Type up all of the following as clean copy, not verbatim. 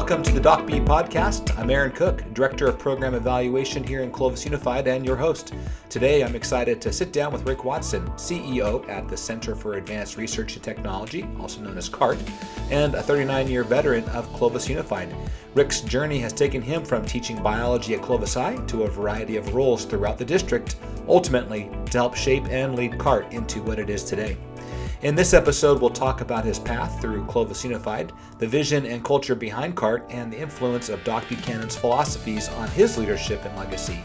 Welcome to the DocBPodcast. I'm Aaron Cook, Director of Program Evaluation here in Clovis Unified and your host. Today I'm excited to sit down with Rick Watson, CEO at the Center for Advanced Research and Technology, also known as CART, and a 39-year veteran of Clovis Unified. Rick's journey has taken him from teaching biology at Clovis High to a variety of roles throughout the district, ultimately to help shape and lead CART into what it is today. In this episode, we'll talk about his path through Clovis Unified, the vision and culture behind CART, and the influence of Doc Buchanan's philosophies on his leadership and legacy.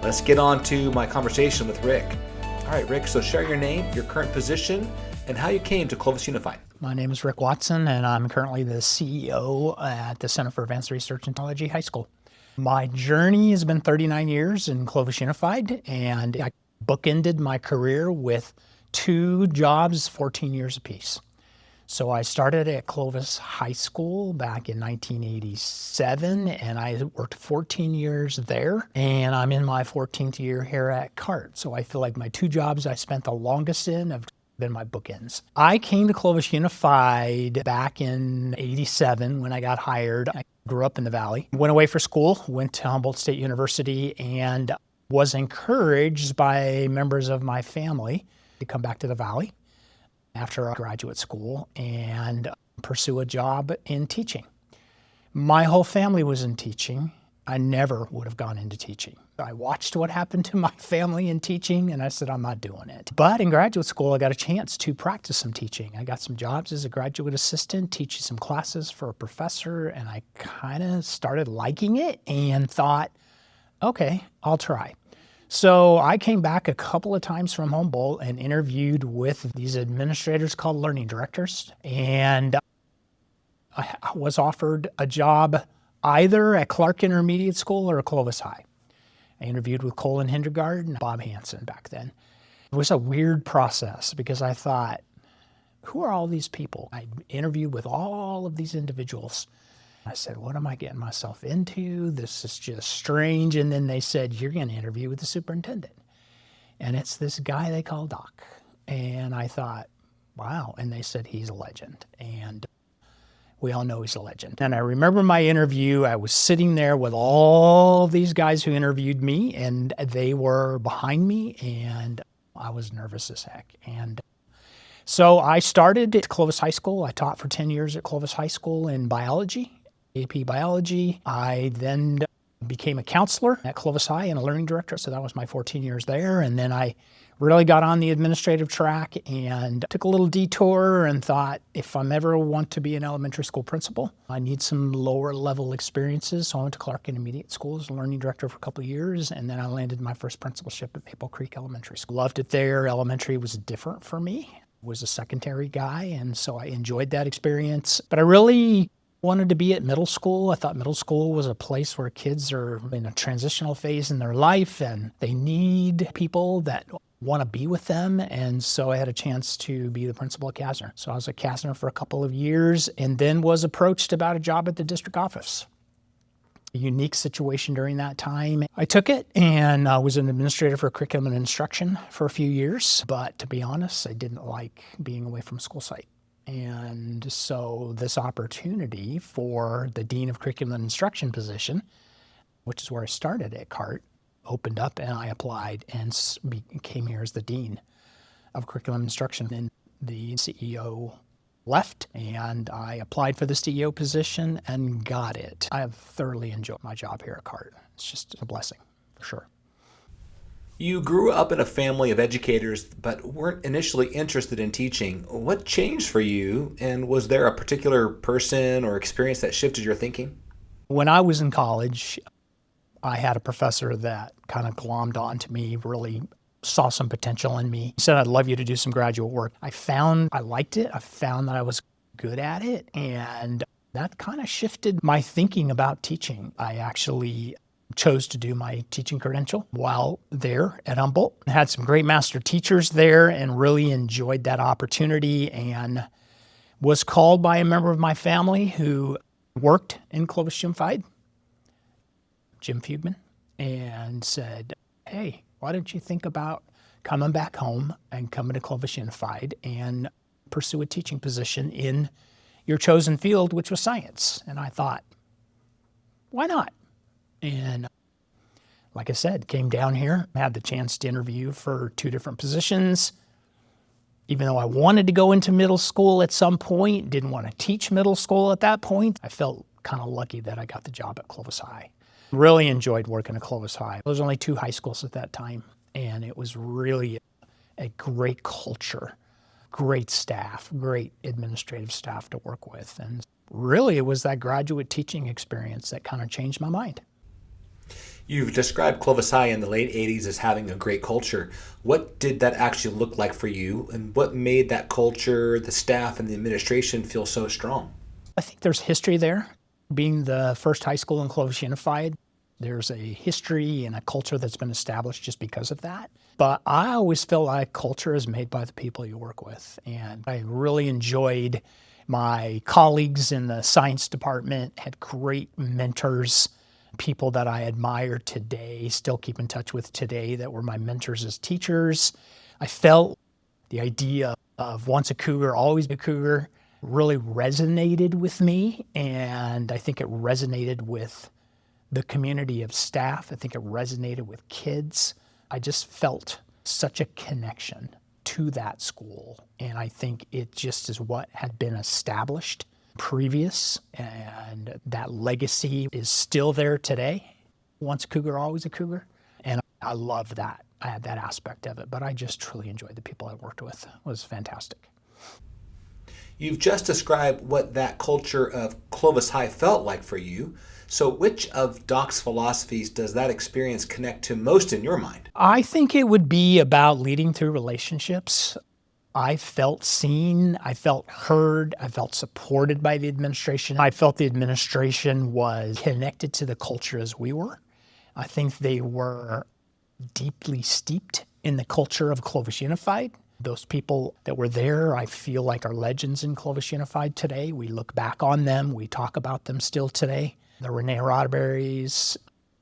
Let's get on to my conversation with Rick. All right, Rick, so share your name, your current position, and how you came to Clovis Unified. My name is Rick Watson, and I'm currently the CEO at the Center for Advanced Research and Technology High School. My journey has been 39 years in Clovis Unified, and I bookended my career with 2 jobs, 14 years apiece. So I started at Clovis High School back in 1987, and I worked 14 years there, and I'm in my 14th year here at CART. So I feel like my 2 jobs I spent the longest in have been my bookends. I came to Clovis Unified back in 87 when I got hired. I grew up in the Valley, went away for school, went to Humboldt State University, and was encouraged by members of my family to come back to the Valley after graduate school and pursue a job in teaching. My whole family was in teaching. I never would have gone into teaching. I watched what happened to my family in teaching, and I said, I'm not doing it. But in graduate school, I got a chance to practice some teaching. I got some jobs as a graduate assistant, teaching some classes for a professor, and I kind of started liking it and thought, okay, I'll try. So I came back a couple of times from Humboldt and interviewed with these administrators called learning directors. And I was offered a job either at Clark Intermediate School or Clovis High. I interviewed with Colin Hindergaard and Bob Hansen back then. It was a weird process because I thought, who are all these people? I interviewed with all of these individuals. I said, what am I getting myself into? This is just strange. And then they said, you're going to interview with the superintendent. And it's this guy they call Doc. And I thought, wow. And they said, he's a legend. And we all know he's a legend. And I remember my interview, I was sitting there with all these guys who interviewed me, and they were behind me, and I was nervous as heck. And so I started at Clovis High School. I taught for 10 years at Clovis High School in biology. AP biology. I then became a counselor at Clovis High and a learning director. So that was my 14 years there. And then I really got on the administrative track and took a little detour and thought, if I'm ever want to be an elementary school principal, I need some lower level experiences. So I went to Clark Intermediate School as a learning director for a couple of years. And then I landed my first principalship at Maple Creek Elementary School. Loved it there. Elementary was different for me. I was a secondary guy. And so I enjoyed that experience. But I really wanted to be at middle school. I thought middle school was a place where kids are in a transitional phase in their life and they need people that want to be with them. And so I had a chance to be the principal at Kasner. So I was at Kasner for a couple of years and then was approached about a job at the district office. A unique situation during that time. I took it and I was an administrator for curriculum and instruction for a few years. But to be honest, I didn't like being away from school site. And so this opportunity for the Dean of Curriculum and Instruction position, which is where I started at CART, opened up and I applied and came here as the Dean of Curriculum and Instruction. And the CEO left and I applied for the CEO position and got it. I have thoroughly enjoyed my job here at CART. It's just a blessing for sure. You grew up in a family of educators, but weren't initially interested in teaching. What changed for you, and was there a particular person or experience that shifted your thinking? When I was in college, I had a professor that kind of glommed onto me, really saw some potential in me. He said, I'd love you to do some graduate work. I found I liked it. I found that I was good at it, and that kind of shifted my thinking about teaching. I actually chose to do my teaching credential while there at Humboldt. I had some great master teachers there and really enjoyed that opportunity and was called by a member of my family who worked in Clovis Unified, Jim Fugman, and said, hey, why don't you think about coming back home and coming to Clovis Unified and pursue a teaching position in your chosen field, which was science. And I thought, why not? And like I said, came down here, had the chance to interview for 2 different positions. Even though I wanted to go into middle school at some point, didn't want to teach middle school at that point, I felt kind of lucky that I got the job at Clovis High. Really enjoyed working at Clovis High. There was only 2 high schools at that time, and it was really a great culture, great staff, great administrative staff to work with. And really it was that graduate teaching experience that kind of changed my mind. You've described Clovis High in the late 80s as having a great culture. What did that actually look like for you, and what made that culture, the staff, and the administration feel so strong? I think there's history there. Being the first high school in Clovis Unified, there's a history and a culture that's been established just because of that. But I always feel like culture is made by the people you work with. And I really enjoyed my colleagues in the science department, had great mentors, people that I admire today, still keep in touch with today, that were my mentors as teachers. I felt the idea of once a cougar, always a cougar really resonated with me. And I think it resonated with the community of staff. I think it resonated with kids. I just felt such a connection to that school. And I think it just is what had been established previous, and that legacy is still there today. Once a cougar, always a cougar. And I love that. I had that aspect of it, but I just truly enjoyed the people I worked with. It was fantastic. You've just described what that culture of Clovis High felt like for you. So which of Doc's philosophies does that experience connect to most in your mind? I think it would be about leading through relationships. I felt seen, I felt heard, I felt supported by the administration. I felt the administration was connected to the culture as we were. I think they were deeply steeped in the culture of Clovis Unified. Those people that were there, I feel like are legends in Clovis Unified today. We look back on them, we talk about them still today. The Renee Rodberries,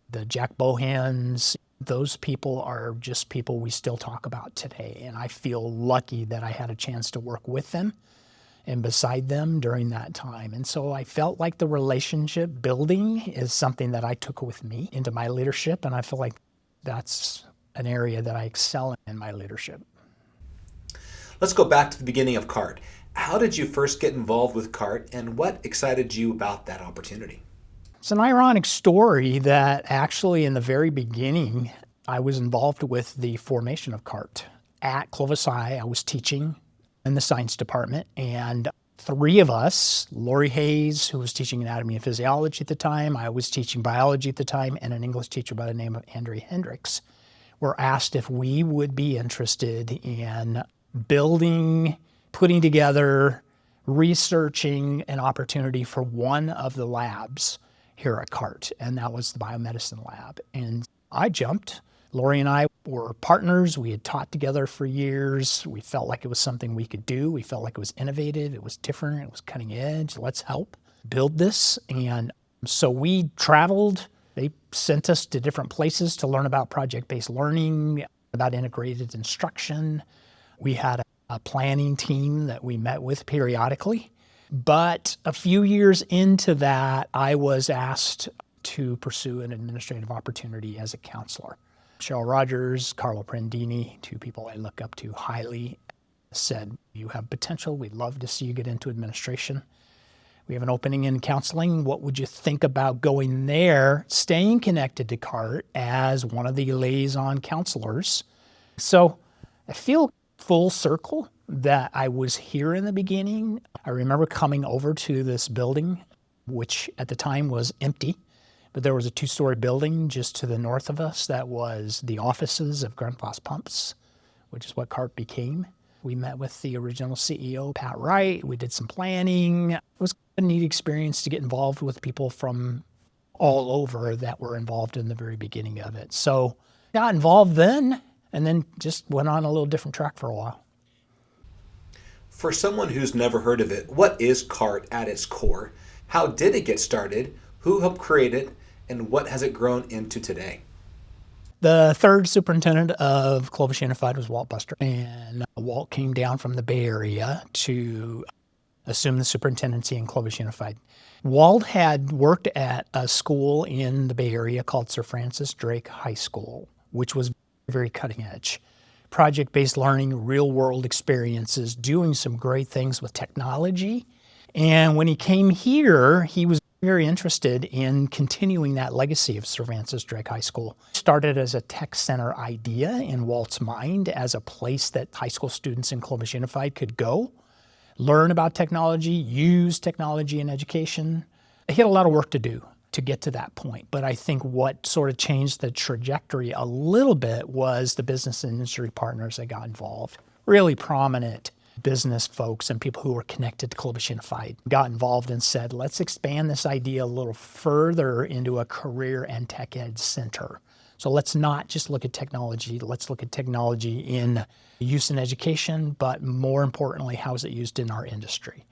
the Jack Bohans, those people are just people we still talk about today. And I feel lucky that I had a chance to work with them and beside them during that time. And so I felt like the relationship building is something that I took with me into my leadership. And I feel like that's an area that I excel in my leadership. Let's go back to the beginning of CART. How did you first get involved with CART, and what excited you about that opportunity? It's an ironic story that actually in the very beginning, I was involved with the formation of CART. At Clovis High, I was teaching in the science department, and 3 of us, Lori Hayes, who was teaching anatomy and physiology at the time, I was teaching biology at the time, and an English teacher by the name of Andrea Hendricks, were asked if we would be interested in building, putting together, researching an opportunity for one of the labs here at CART, and that was the biomedicine lab. And I jumped. Lori and I were partners. We had taught together for years. We felt like it was something we could do. We felt like it was innovative. It was different. It was cutting edge. Let's help build this. And so we traveled. They sent us to different places to learn about project-based learning, about integrated instruction. We had a planning team that we met with periodically. But a few years into that, I was asked to pursue an administrative opportunity as a counselor. Cheryl Rogers, Carlo Prandini, 2 people I look up to highly, said, "You have potential. We'd love to see you get into administration. We have an opening in counseling. What would you think about going there, staying connected to CART as one of the liaison counselors?" So I feel full circle that I was here in the beginning. I remember coming over to this building, which at the time was empty, but there was a 2-story building just to the north of us that was the offices of Grundfos Pumps, which is what CART became. We met with the original CEO, Pat Wright. We did some planning. It was a neat experience to get involved with people from all over that were involved in the very beginning of it. So got involved then, and then just went on a little different track for a while. For someone who's never heard of it, what is CART at its core? How did it get started? Who helped create it? And what has it grown into today? The 3rd superintendent of Clovis Unified was Walt Buster. And Walt came down from the Bay Area to assumed the superintendency in Clovis Unified. Walt had worked at a school in the Bay Area called Sir Francis Drake High School, which was very cutting edge. Project-based learning, real-world experiences, doing some great things with technology. And when he came here, he was very interested in continuing that legacy of Sir Francis Drake High School. Started as a tech center idea in Walt's mind as a place that high school students in Clovis Unified could go, learn about technology, use technology in education. He had a lot of work to do to get to that point. But I think what sort of changed the trajectory a little bit was the business and industry partners that got involved. Really prominent business folks and people who were connected to Clovis Unified got involved and said, let's expand this idea a little further into a career and tech ed center. So let's not just look at technology, let's look at technology in use in education, but more importantly, how is it used in our industry?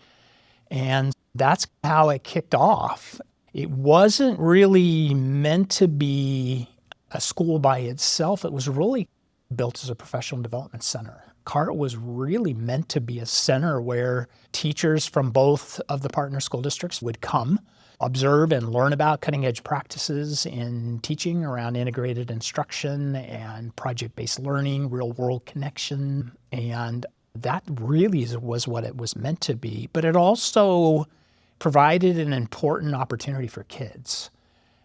And that's how it kicked off. It wasn't really meant to be a school by itself. It was really built as a professional development center. CART was really meant to be a center where teachers from both of the partner school districts would come, observe and learn about cutting-edge practices in teaching around integrated instruction and project-based learning, real-world connection, and that really was what it was meant to be. But it also provided an important opportunity for kids.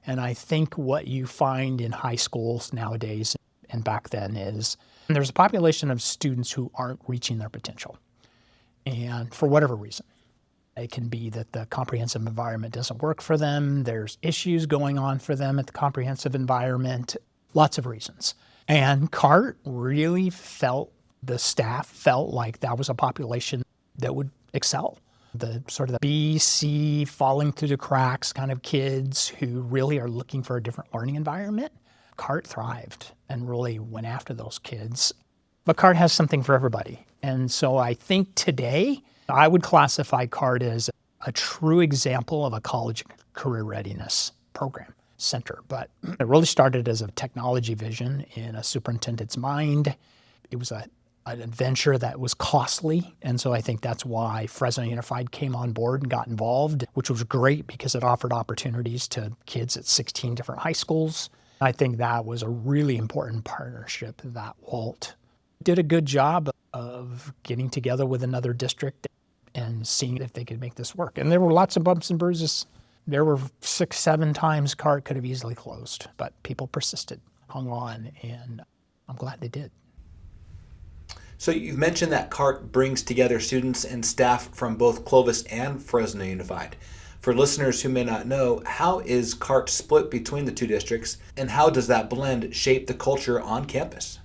And I think what you find in high schools nowadays and back then is there's a population of students who aren't reaching their potential. And for whatever reason, it can be that the comprehensive environment doesn't work for them. There's issues going on for them at the comprehensive environment, lots of reasons. And CART really the staff felt like that was a population that would excel. The sort of the B, C, falling through the cracks kind of kids who really are looking for a different learning environment. CART thrived and really went after those kids. But CART has something for everybody. And so I think today I would classify CART as a true example of a college career readiness program center. But it really started as a technology vision in a superintendent's mind. It was an adventure that was costly. And so I think that's why Fresno Unified came on board and got involved, which was great because it offered opportunities to kids at 16 different high schools. I think that was a really important partnership that Walt did a good job of getting together with another district and seeing if they could make this work. And there were lots of bumps and bruises. There were 6, 7 times CART could have easily closed, but people persisted, hung on, and I'm glad they did. So you've mentioned that CART brings together students and staff from both Clovis and Fresno Unified. For listeners who may not know, how is CART split between the two districts, and how does that blend shape the culture on campus?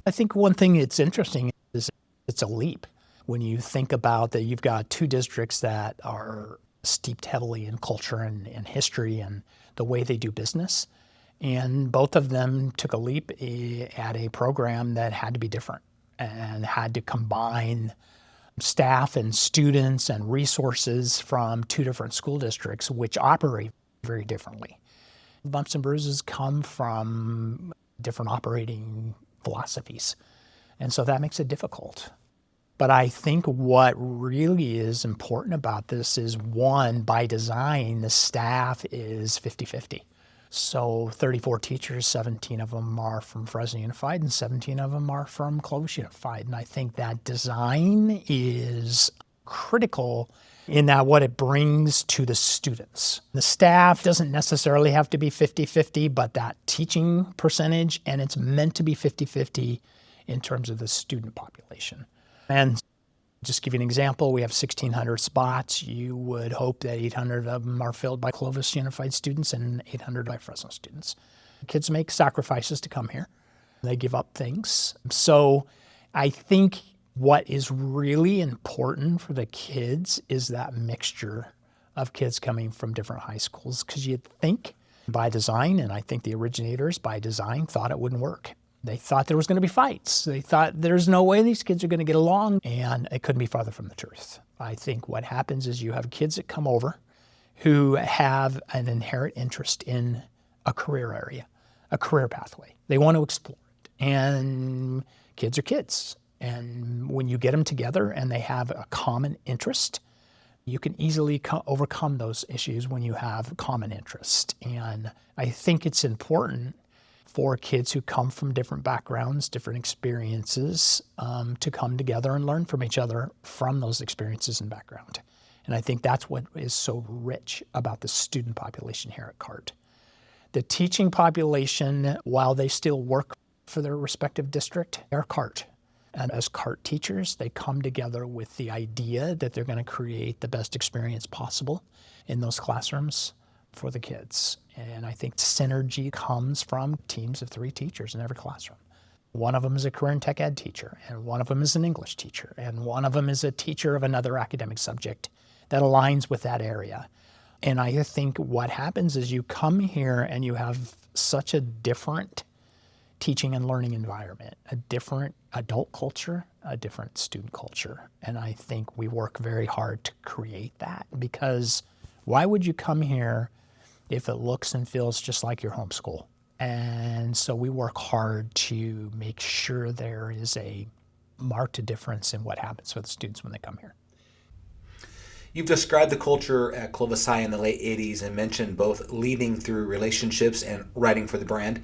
I think one thing that's interesting is it's a leap. When you think about that you've got two districts that are steeped heavily in culture and history and the way they do business, and both of them took a leap at a program that had to be different and had to combine staff and students and resources from two different school districts, which operate very differently. Bumps and bruises come from different operating philosophies, and so that makes it difficult. But I think what really is important about this is, one, by design, the staff is 50-50. So 34 teachers, 17 of them are from Fresno Unified and 17 of them are from Clovis Unified. And I think that design is critical in that what it brings to the students. The staff doesn't necessarily have to be 50-50, but that teaching percentage, and it's meant to be 50-50 in terms of the student population. And just give you an example, we have 1,600 spots. You would hope that 800 of them are filled by Clovis Unified students and 800 by Fresno students. Kids make sacrifices to come here. They give up things. So I think what is really important for the kids is that mixture of kids coming from different high schools, because you'd think by design, and I think the originators by design thought it wouldn't work. They thought there was going to be fights. They thought there's no way these kids are going to get along, and it couldn't be farther from the truth. I think what happens is you have kids that come over who have an inherent interest in a career area, a career pathway. They want to explore it, and kids are kids. And when you get them together and they have a common interest, You can easily overcome those issues when you have common interest. And I think it's important for kids who come from different backgrounds, different experiences, to come together and learn from each other from those experiences and background. And I think that's what is so rich about the student population here at CART. The teaching population, while they still work for their respective district, are CART. And as CART teachers, they come together with the idea that they're going to create the best experience possible in those classrooms for the kids. And I think synergy comes from teams of 3 teachers in every classroom. One of them is a career and tech ed teacher, and one of them is an English teacher, and one of them is a teacher of another academic subject that aligns with that area. And I think what happens is you come here and you have such a different teaching and learning environment, a different adult culture, a different student culture. And I think we work very hard to create that, because why would you come here if it looks and feels just like your home school? And so we work hard to make sure there is a marked difference in what happens with the students when they come here. You've described the culture at Clovis High in the late 80s and mentioned both leading through relationships and writing for the brand.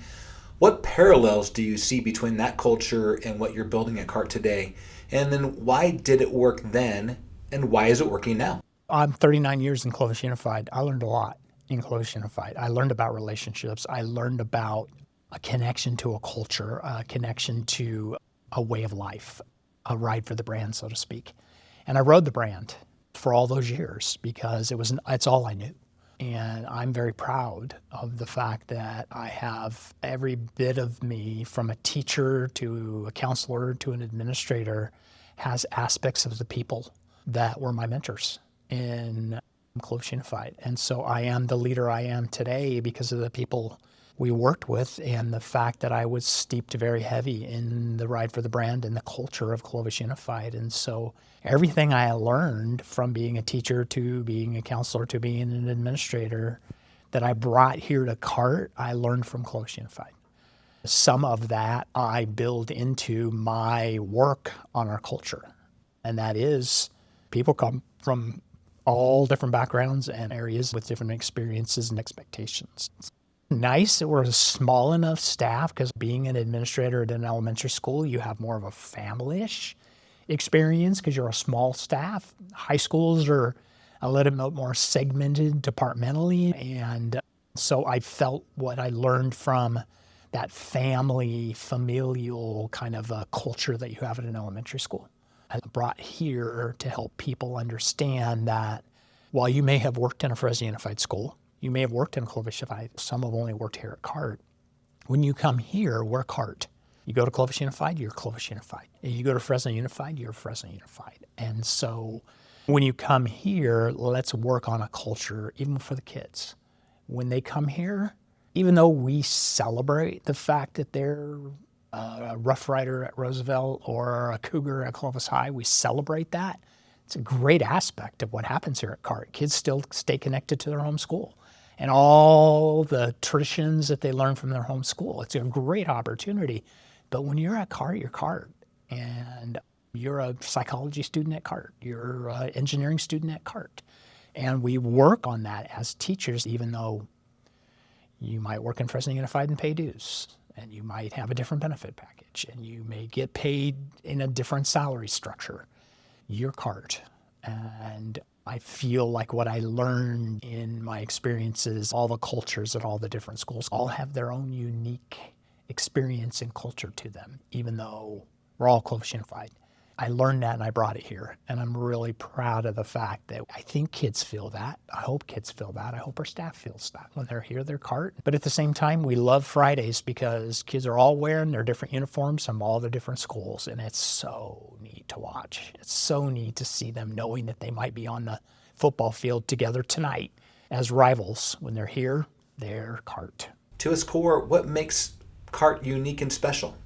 What parallels do you see between that culture and what you're building at CART today? And then why did it work then, and why is it working now? I'm 39 years in Clovis Unified. I learned a lot in Clovis Unified. I learned about relationships. I learned about a connection to a culture, a connection to a way of life, a ride for the brand, so to speak. And I rode the brand for all those years because it's all I knew. And I'm very proud of the fact that I have every bit of me, from a teacher to a counselor to an administrator, has aspects of the people that were my mentors in Clovis Unified. And so I am the leader I am today because of the people we worked with and the fact that I was steeped very heavy in the ride for the brand and the culture of Clovis Unified. And so everything I learned from being a teacher to being a counselor to being an administrator that I brought here to CART, I learned from Clovis Unified. Some of that I build into my work on our culture. And that is, people come from all different backgrounds and areas with different experiences and expectations. It's nice that we're a small enough staff, because being an administrator at an elementary school, you have more of a family-ish experience because you're a small staff. High schools are a little bit more segmented departmentally. And so I felt what I learned from that familial kind of a culture that you have at an elementary school, I brought here to help people understand that while you may have worked in a Fresno Unified school, you may have worked in Clovis Unified, some have only worked here at CART. When you come here, we're CART. You go to Clovis Unified, you're Clovis Unified. And you go to Fresno Unified, you're Fresno Unified. And so when you come here, let's work on a culture, even for the kids. When they come here, even though we celebrate the fact that they're a Rough Rider at Roosevelt or a Cougar at Clovis High, we celebrate that. It's a great aspect of what happens here at CART. Kids still stay connected to their home school and all the traditions that they learn from their home school. It's a great opportunity. But when you're at CART, you're CART. And you're a psychology student at CART. You're an engineering student at CART. And we work on that as teachers, even though you might work in Fresno Unified and pay dues. And you might have a different benefit package. And you may get paid in a different salary structure. You're CART. And I feel like what I learned in my experiences, all the cultures at all the different schools all have their own unique experience and culture to them, even though we're all Clovis Unified. I learned that and I brought it here. And I'm really proud of the fact that I think kids feel that. I hope kids feel that. I hope our staff feels that. When they're here, they're CART. But at the same time, we love Fridays because kids are all wearing their different uniforms from all their different schools. And it's so neat to watch. It's so neat to see them knowing that they might be on the football field together tonight as rivals. When they're here, they're CART. To its core, what makes CART unique and special?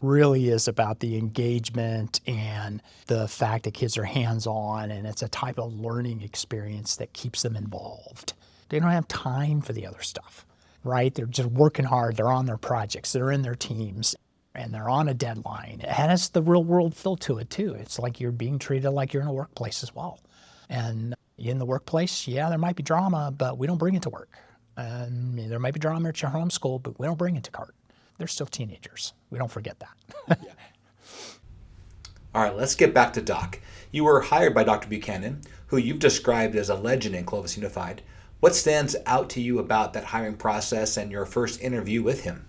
Really is about the engagement and the fact that kids are hands-on, and it's a type of learning experience that keeps them involved. They don't have time for the other stuff, right? They're just working hard. They're on their projects. They're in their teams, and they're on a deadline. It has the real world feel to it, too. It's like you're being treated like you're in a workplace as well. And In the workplace, yeah, there might be drama, but we don't bring it to work. There might be drama at your home school, but we don't bring it to CART. They're still teenagers. We don't forget that. Yeah. All right, let's get back to Doc. You were hired by Dr. Buchanan, who you've described as a legend in Clovis Unified. What stands out to you about that hiring process and your first interview with him?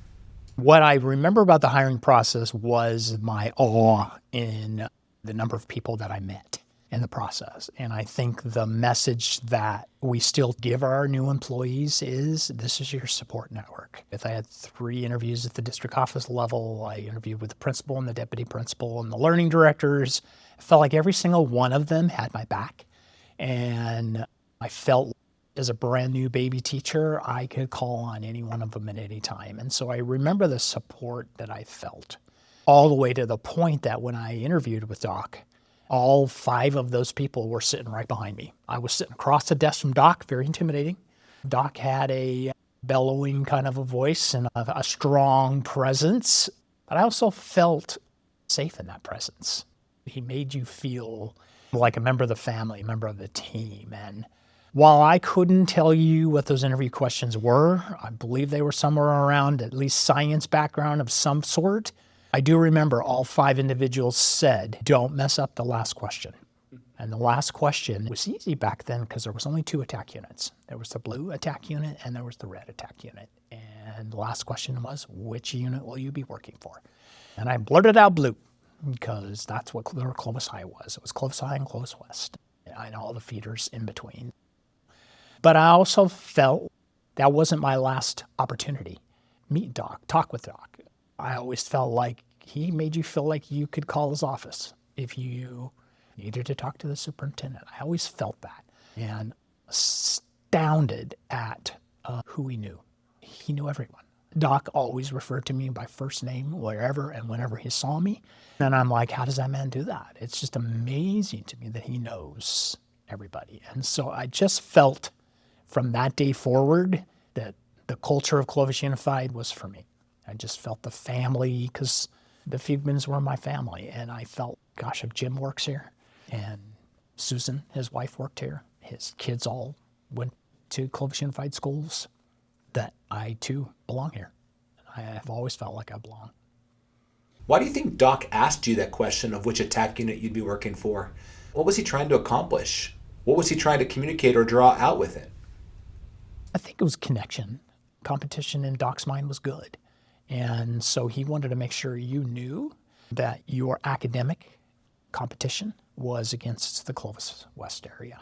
What I remember about the hiring process was my awe in the number of people that I met in the process. And I think the message that we still give our new employees is this is your support network. If I had 3 interviews at the district office level, I interviewed with the principal and the deputy principal and the learning directors. I felt like every single one of them had my back. And I felt as a brand new baby teacher, I could call on any one of them at any time. And so I remember the support that I felt all the way to the point that when I interviewed with Doc, all 5 of those people were sitting right behind me. I was sitting across the desk from Doc, very intimidating. Doc had a bellowing kind of a voice and a strong presence, but I also felt safe in that presence. He made you feel like a member of the family, a member of the team. And while I couldn't tell you what those interview questions were, I believe they were somewhere around at least science background of some sort. I do remember all 5 individuals said, don't mess up the last question. And the last question was easy back then because there was only 2 attack units. There was the blue attack unit and there was the red attack unit. And the last question was, which unit will you be working for? And I blurted out blue because that's what Clovis High was. It was Clovis High and Clovis West and all the feeders in between. But I also felt that wasn't my last opportunity. Meet Doc, talk with Doc. I always felt like he made you feel like you could call his office if you needed to talk to the superintendent. I always felt that and astounded at who he knew. He knew everyone. Doc always referred to me by first name wherever and whenever he saw me. And I'm like, how does that man do that? It's just amazing to me that he knows everybody. And so I just felt from that day forward that the culture of Clovis Unified was for me. I just felt the family because the Fugmans were my family. And I felt, gosh, if Jim works here and Susan, his wife, worked here, his kids all went to Clovis Unified schools, that I too belong here. I have always felt like I belong. Why do you think Doc asked you that question of which attack unit you'd be working for? What was he trying to accomplish? What was he trying to communicate or draw out with it? I think it was connection. Competition in Doc's mind was good. And so he wanted to make sure you knew that your academic competition was against the Clovis West area.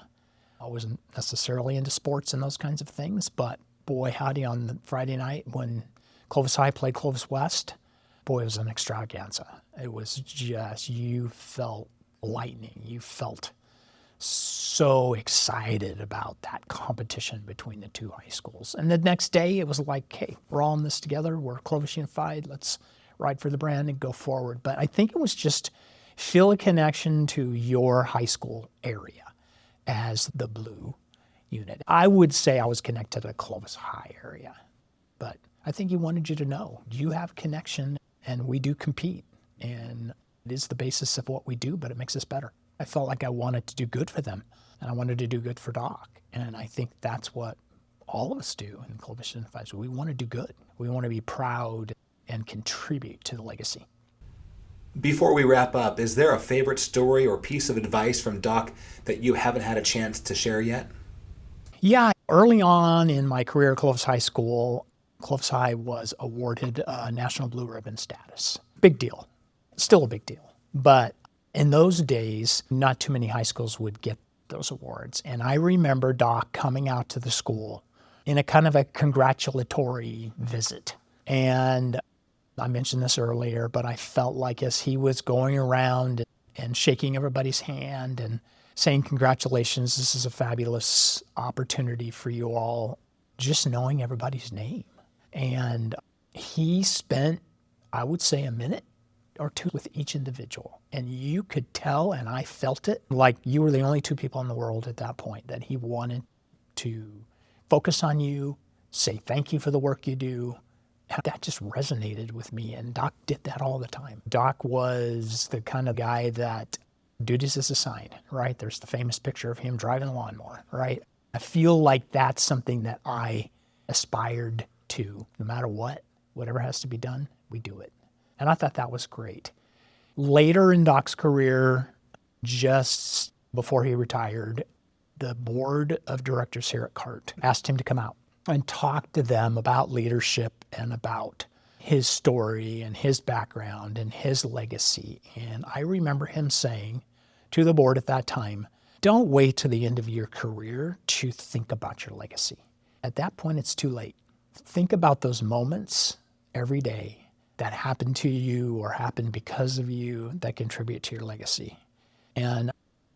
I wasn't necessarily into sports and those kinds of things, but boy, howdy, on the Friday night when Clovis High played Clovis West, boy, it was an extravaganza. It was just, you felt lightning. You felt so excited about that competition between the 2 high schools. And the next day it was like, hey, we're all in this together. We're Clovis Unified. Let's ride for the brand and go forward. But I think it was just feel a connection to your high school area as the blue unit. I would say I was connected to the Clovis High area, but I think he wanted you to know you have connection and we do compete. And it is the basis of what we do, but it makes us better. I felt like I wanted to do good for them, and I wanted to do good for Doc. And I think that's what all of us do in Clovis Unified. We want to do good. We want to be proud and contribute to the legacy. Before we wrap up, is there a favorite story or piece of advice from Doc that you haven't had a chance to share yet? Yeah, early on in my career at Clovis High School, Clovis High was awarded National Blue Ribbon status. Big deal. Still a big deal. But in those days, not too many high schools would get those awards. And I remember Doc coming out to the school in a kind of a congratulatory visit. And I mentioned this earlier, but I felt like as he was going around and shaking everybody's hand and saying, congratulations, this is a fabulous opportunity for you all, just knowing everybody's name. And he spent, I would say, a minute or 2 with each individual. And you could tell, and I felt it, like you were the only 2 people in the world at that point, that he wanted to focus on you, say thank you for the work you do. That just resonated with me, and Doc did that all the time. Doc was the kind of guy that duties is assigned, right? There's the famous picture of him driving a lawnmower, right? I feel like that's something that I aspired to. No matter what, whatever has to be done, we do it. And I thought that was great. Later in Doc's career, just before he retired, the board of directors here at CART asked him to come out and talk to them about leadership and about his story and his background and his legacy. And I remember him saying to the board at that time, don't wait to the end of your career to think about your legacy. At that point, it's too late. Think about those moments every day that happened to you or happened because of you that contribute to your legacy. And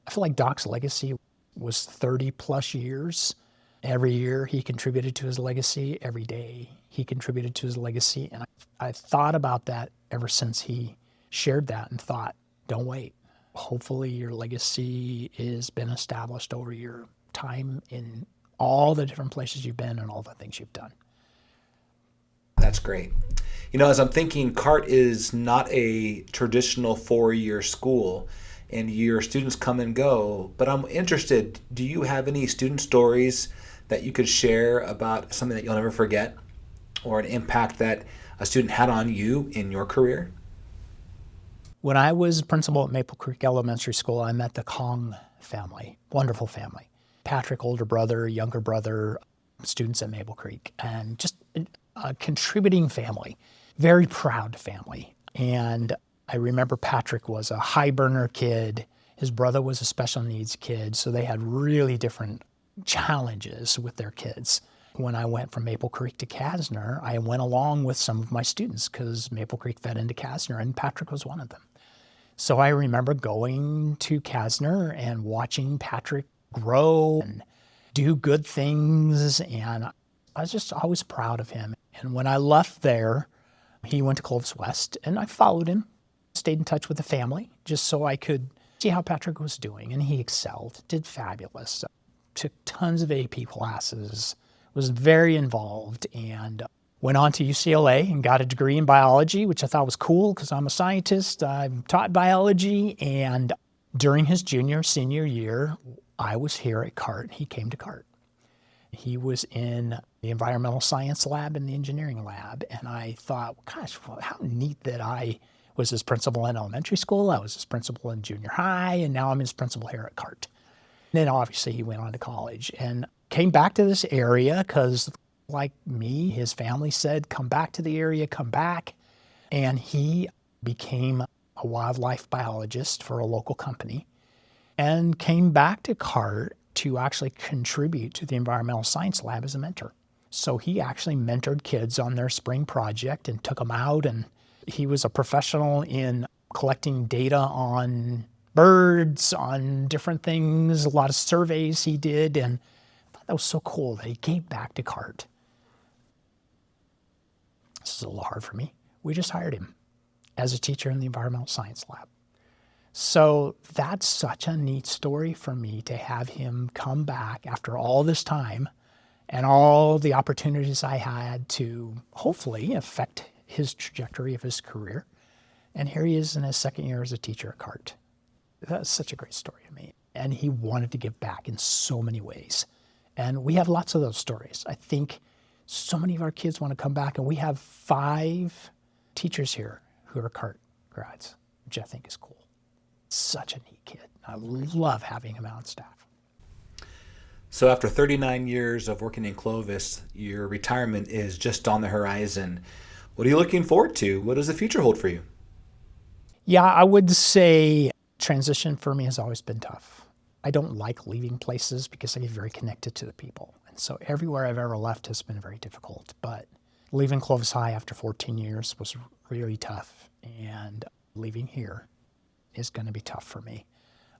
I feel like Doc's legacy was 30 plus years. Every year he contributed to his legacy. Every day he contributed to his legacy. And I thought about that ever since he shared that and thought, don't wait. Hopefully your legacy has been established over your time in all the different places you've been and all the things you've done. That's great. As I'm thinking, CART is not a traditional 4-year school, and your students come and go, but I'm interested, do you have any student stories that you could share about something that you'll never forget or an impact that a student had on you in your career? When I was principal at Maple Creek Elementary School, I met the Kong family, wonderful family. Patrick, older brother, younger brother, students at Maple Creek, and just a contributing family, very proud family. And I remember Patrick was a high burner kid. His brother was a special needs kid, so they had really different challenges with their kids. When I went from Maple Creek to Kasner, I went along with some of my students because Maple Creek fed into Kasner, and Patrick was one of them. So I remember going to Kasner and watching Patrick grow and do good things, and I was just always proud of him. And when I left there, he went to Clovis West, and I followed him, stayed in touch with the family, just so I could see how Patrick was doing. And he excelled, did fabulous, took tons of AP classes, was very involved, and went on to UCLA and got a degree in biology, which I thought was cool because I'm a scientist. I've taught biology, and during his senior year, I was here at CART. He came to CART. He was in the environmental science lab and the engineering lab, and I thought, gosh, well, how neat that I was his principal in elementary school, I was his principal in junior high, and now I'm his principal here at CART. And then obviously he went on to college and came back to this area because, like me, his family said, come back to the area, come back. And he became a wildlife biologist for a local company and came back to CART to actually contribute to the environmental science lab as a mentor. So he actually mentored kids on their spring project and took them out, and he was a professional in collecting data on birds, on different things, a lot of surveys he did, and I thought that was so cool that he came back to CART. This is a little hard for me. We just hired him as a teacher in the environmental science lab. So that's such a neat story for me to have him come back after all this time and all the opportunities I had to hopefully affect his trajectory of his career. And here he is in his second year as a teacher at CART. That's such a great story to me. And he wanted to give back in so many ways. And we have lots of those stories. I think so many of our kids want to come back, and we have 5 teachers here who are CART grads, which I think is cool. Such a neat kid. I love having him on staff. So after 39 years of working in Clovis, your retirement is just on the horizon. What are you looking forward to? What does the future hold for you? Yeah, I would say transition for me has always been tough. I don't like leaving places because I get very connected to the people. And so everywhere I've ever left has been very difficult. But leaving Clovis High after 14 years was really tough. And leaving here is going to be tough for me.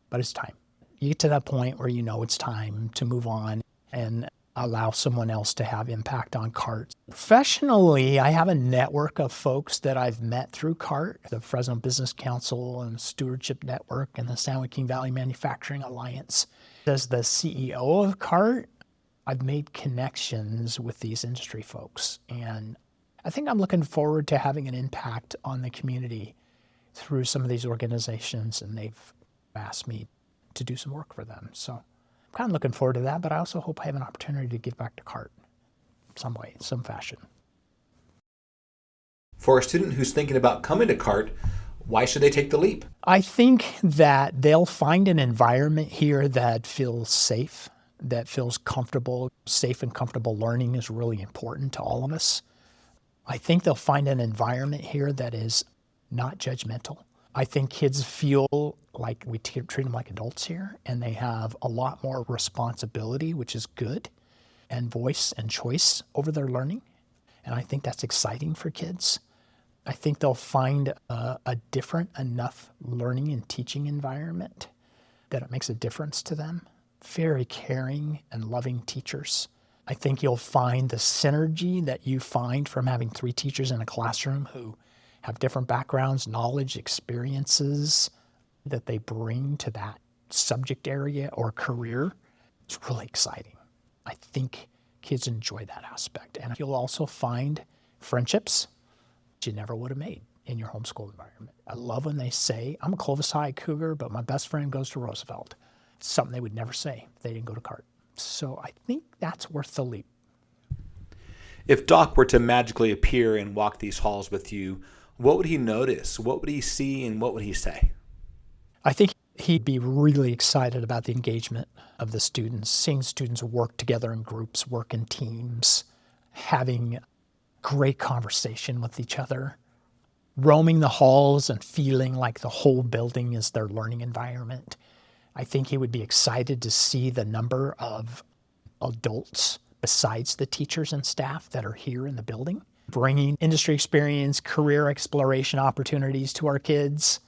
But it's time. You get to that point where you know it's time to move on and allow someone else to have impact on CART. Professionally, I have a network of folks that I've met through CART, the Fresno Business Council and Stewardship Network and the San Joaquin Valley Manufacturing Alliance. As the CEO of CART, I've made connections with these industry folks. And I think I'm looking forward to having an impact on the community through some of these organizations. And asked me to do some work for them. So I'm kind of looking forward to that, but I also hope I have an opportunity to give back to CART some way, some fashion. For a student who's thinking about coming to CART, why should they take the leap? I think that they'll find an environment here that feels safe, that feels comfortable. Safe and comfortable learning is really important to all of us. I think they'll find an environment here that is not judgmental. I think kids feel like we treat them like adults here, and they have a lot more responsibility, which is good, and voice and choice over their learning. And I think that's exciting for kids. I think they'll find a different enough learning and teaching environment that it makes a difference to them. Very caring and loving teachers. I think you'll find the synergy that you find from having 3 teachers in a classroom who have different backgrounds, knowledge, experiences that they bring to that subject area or career. It's really exciting. I think kids enjoy that aspect. And you'll also find friendships you never would have made in your homeschool environment. I love when they say, I'm a Clovis High Cougar, but my best friend goes to Roosevelt. It's something they would never say if they didn't go to CART. So I think that's worth the leap. If Doc were to magically appear and walk these halls with you, what would he notice? What would he see and what would he say? I think he'd be really excited about the engagement of the students, seeing students work together in groups, work in teams, having great conversation with each other, roaming the halls and feeling like the whole building is their learning environment. I think he would be excited to see the number of adults besides the teachers and staff that are here in the building, bringing industry experience, career exploration opportunities to our kids.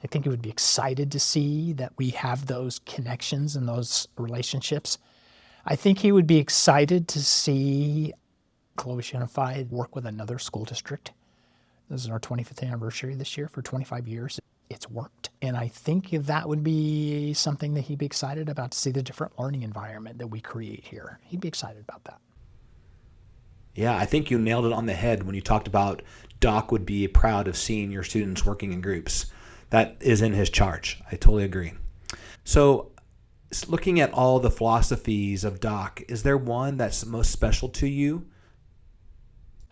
I think he would be excited to see that we have those connections and those relationships. I think he would be excited to see Clovis Unified work with another school district. This is our 25th anniversary this year. For 25 years, it's worked. And I think that would be something that he'd be excited about, to see the different learning environment that we create here. He'd be excited about that. Yeah, I think you nailed it on the head when you talked about Doc would be proud of seeing your students working in groups. That is in his charge. I totally agree. So looking at all the philosophies of Doc, is there one that's most special to you?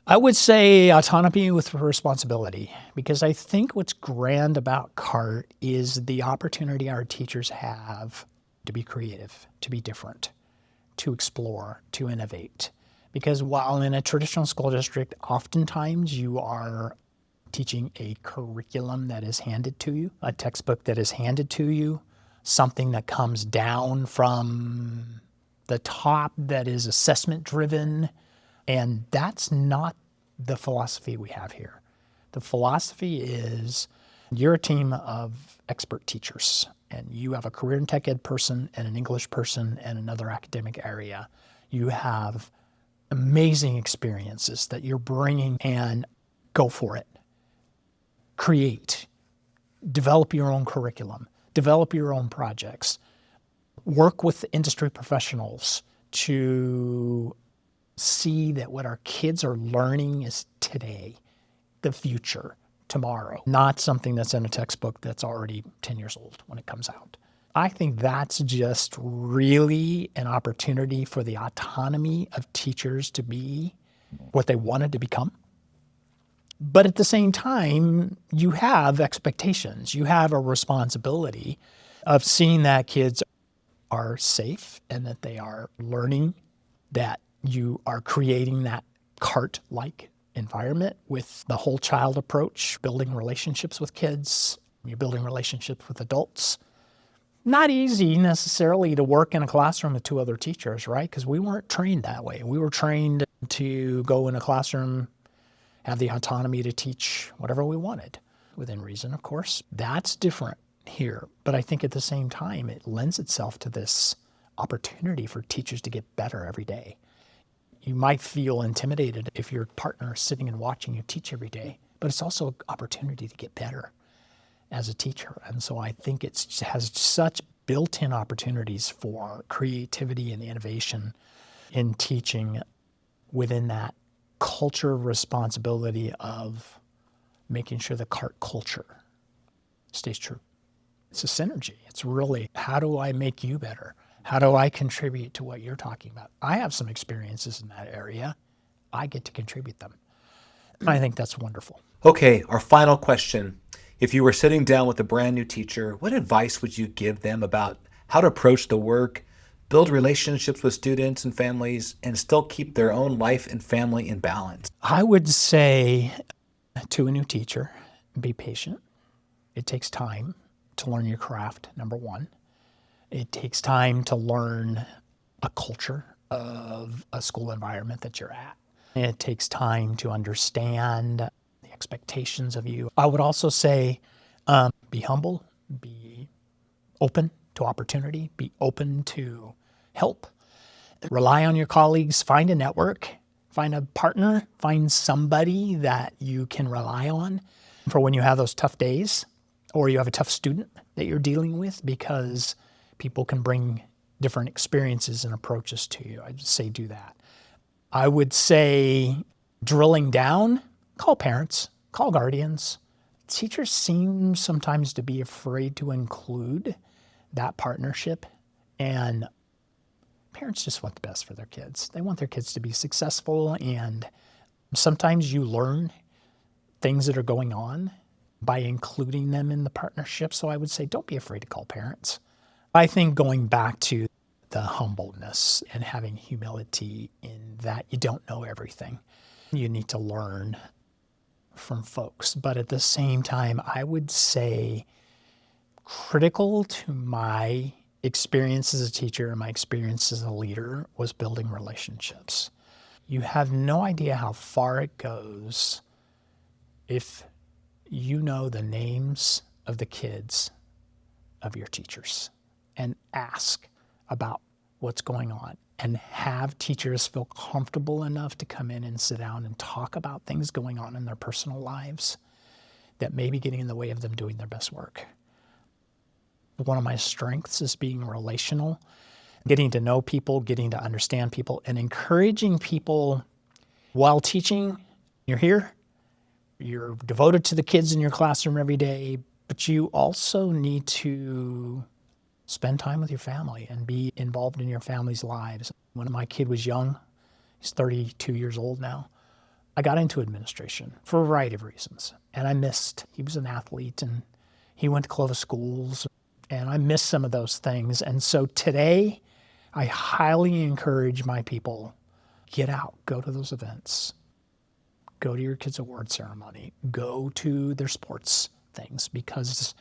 I would say autonomy with responsibility, because I think what's grand about CART is the opportunity our teachers have to be creative, to be different, to explore, to innovate. Because while in a traditional school district, oftentimes you are teaching a curriculum that is handed to you, a textbook that is handed to you, something that comes down from the top that is assessment driven. And that's not the philosophy we have here. The philosophy is you're a team of expert teachers, and you have a career and tech ed person and an English person and another academic area. You have amazing experiences that you're bringing, and go for it. Create, develop your own curriculum, develop your own projects, work with industry professionals to see that what our kids are learning is today, the future, tomorrow, not something that's in a textbook that's already 10 years old when it comes out. I think that's just really an opportunity for the autonomy of teachers to be what they wanted to become. But at the same time, you have expectations. You have a responsibility of seeing that kids are safe and that they are learning, that you are creating that CART-like environment with the whole child approach, building relationships with kids, you're building relationships with adults. Not easy necessarily to work in a classroom with 2 other teachers, right? Because we weren't trained that way. We were trained to go in a classroom, have the autonomy to teach whatever we wanted, within reason, of course. That's different here. But I think at the same time, it lends itself to this opportunity for teachers to get better every day. You might feel intimidated if your partner is sitting and watching you teach every day, but it's also an opportunity to get better as a teacher. And so I think it has such built-in opportunities for creativity and innovation in teaching within that culture responsibility of making sure the CART culture stays true. It's a synergy. It's really, how do I make you better? How do I contribute to what you're talking about? I have some experiences in that area. I get to contribute them. I think that's wonderful. Okay, our final question. If you were sitting down with a brand new teacher, what advice would you give them about how to approach the work, build relationships with students and families, and still keep their own life and family in balance? I would say to a new teacher, be patient. It takes time to learn your craft, number one. It takes time to learn a culture of a school environment that you're at. It takes time to understand the expectations of you. I would also say be humble, be open to opportunity, be open to help. Rely on your colleagues, find a network, find a partner, find somebody that you can rely on for when you have those tough days or you have a tough student that you're dealing with, because people can bring different experiences and approaches to you. I'd say do that. I would say drilling down, call parents, call guardians. Teachers seem sometimes to be afraid to include that partnership, and parents just want the best for their kids. They want their kids to be successful, and sometimes you learn things that are going on by including them in the partnership. So I would say don't be afraid to call parents. I think going back to the humbleness and having humility in that you don't know everything. You need to learn from folks. But at the same time, I would say critical to my experience as a teacher and my experience as a leader was building relationships. You have no idea how far it goes if you know the names of the kids of your teachers and ask about what's going on and have teachers feel comfortable enough to come in and sit down and talk about things going on in their personal lives that may be getting in the way of them doing their best work. One of my strengths is being relational, getting to know people, getting to understand people, and encouraging people while teaching. You're here, you're devoted to the kids in your classroom every day, but you also need to spend time with your family and be involved in your family's lives. When my kid was young, he's 32 years old now, I got into administration for a variety of reasons. And he was an athlete and he went to Clovis schools, and I missed some of those things. And so today, I highly encourage my people, get out, go to those events, go to your kids' award ceremony, go to their sports things, because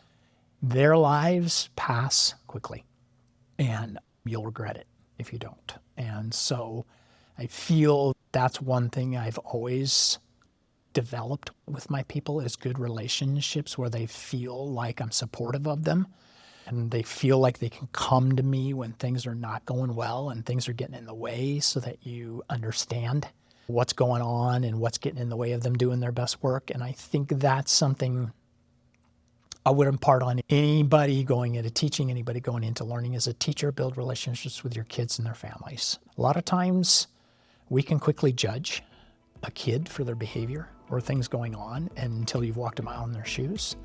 their lives pass quickly and you'll regret it if you don't. And so I feel that's one thing I've always developed with my people is good relationships where they feel like I'm supportive of them and they feel like they can come to me when things are not going well and things are getting in the way, so that you understand what's going on and what's getting in the way of them doing their best work. And I think that's something I would impart on anybody going into teaching, anybody going into learning as a teacher. Build relationships with your kids and their families. A lot of times we can quickly judge a kid for their behavior or things going on, and until you've walked a mile in their shoes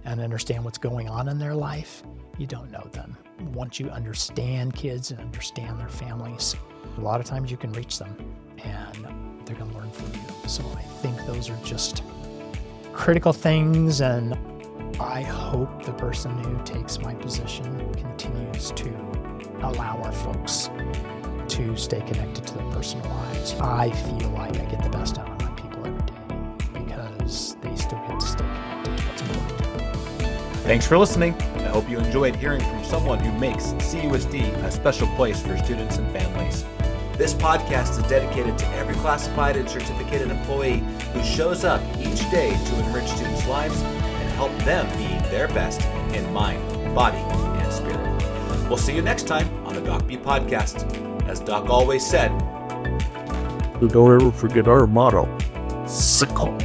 and understand what's going on in their life, you don't know them. Once you understand kids and understand their families, a lot of times you can reach them and they're going to learn from you. So I think those are just critical things, and I hope the person who takes my position continues to allow our folks to stay connected to their personal lives. I feel like I get the best out of my people every day because they still get to stay connected to what's important to them. Thanks for listening. I hope you enjoyed hearing from someone who makes CUSD a special place for students and families. This podcast is dedicated to every classified and certificated employee who shows up each day to enrich students' lives and help them be their best in mind, body, and spirit. We'll see you next time on the DocBPodcast. As Doc always said, so don't ever forget our motto, sickle.